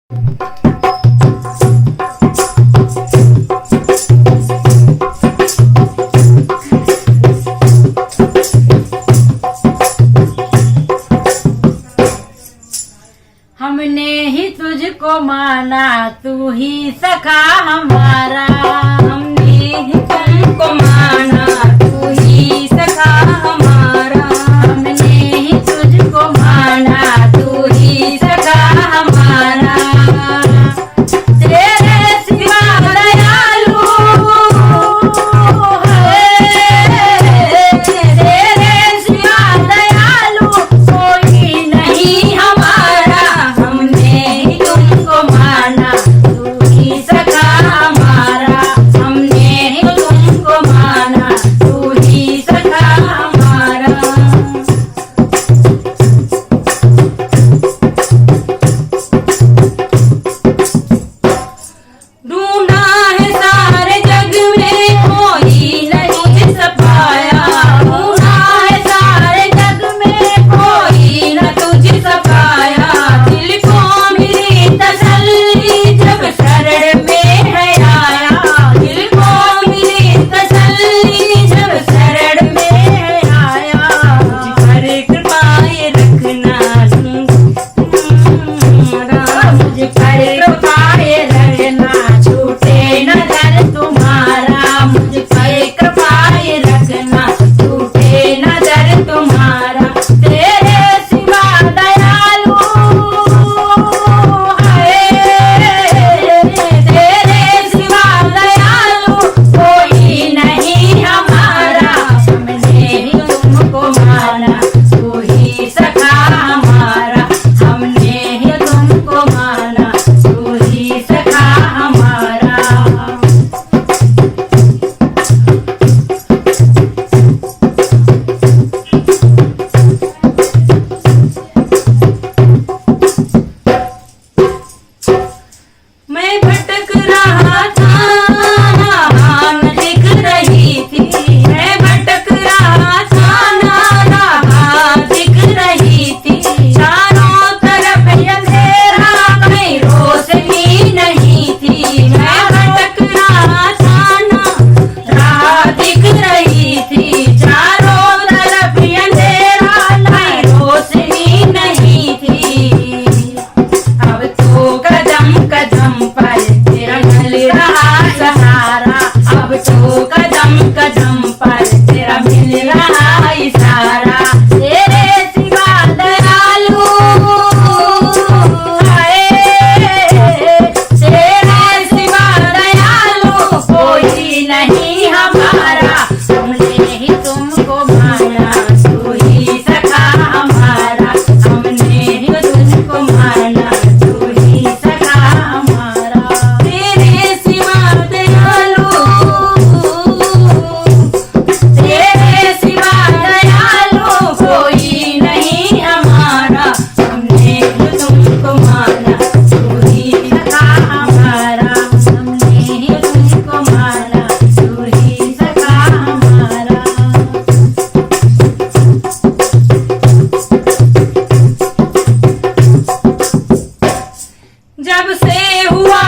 हमने ही तुझको माना, तू ही सखा हमारा। हमने ही तुमको माना, तू ही सखा हमारा। हमने ही तुझको माना, तू ही सखा हमारा। तेरे सिवा दयालु है, तेरे सिवा दयालु कोई नहीं हमारा। हमने ही तुमको माना, तू ही सखा हमारा। हमने ही तुमको माना, तू ही सखा हमारा। ढूंढा है सारे जग में, कोई नहीं तुझ पाया। ढूंढा है सारे जग में, कोई न तुझ पाया। दिल को मिली तसल्ली जब शरण में है आया। दिल को मिली तसल्ली जब शरण में है आया। मुझ पर कृपाएं रखना, मुझ पर कृपाएं रखना, छूटे न दर तुम्हारा। मुझ पर कृपाएं रखना, छूटे न दर तुम्हारा। तेरे सिवा दयालु है, तेरे सिवा दयालु कोई नहीं हमारा। हमने ही तुमको माना, तू ही सखा हमारा। हमने ही तुमको माना, तू ही सखा हमारा। मैं भटक रहा था, राह न दिख रही थी। मैं भटक रहा था, राह दिख रही थी। चारों तरफ अंधेरा, कहीं रोशनी नहीं थी। मैं भटक रहा था, राह दिख रही थी। चारों तरफ अंधेरा, कहीं रोशनी नहीं थी। अब तो कदम कदम पर तेरा मिल रहा सहारा। अब तो कदम कदम पर तेरा मिल रहा इशारा। तेरे सिवा दयालु है, तेरे सिवा दयालु कोई नहीं हमारा। हमने ही तुमको माना, तू ही सखा हमारा। हमने ही तुझको माना, तू ही सखा हमारा। तेरे सिवा दयालु, तेरे सिवा दयालु कोई नहीं हमारा। हमने ही तुमको माना, तू ही सखा हमारा। हमने ही तुमको माना, तू ही सखा हमारा। जब से हुआ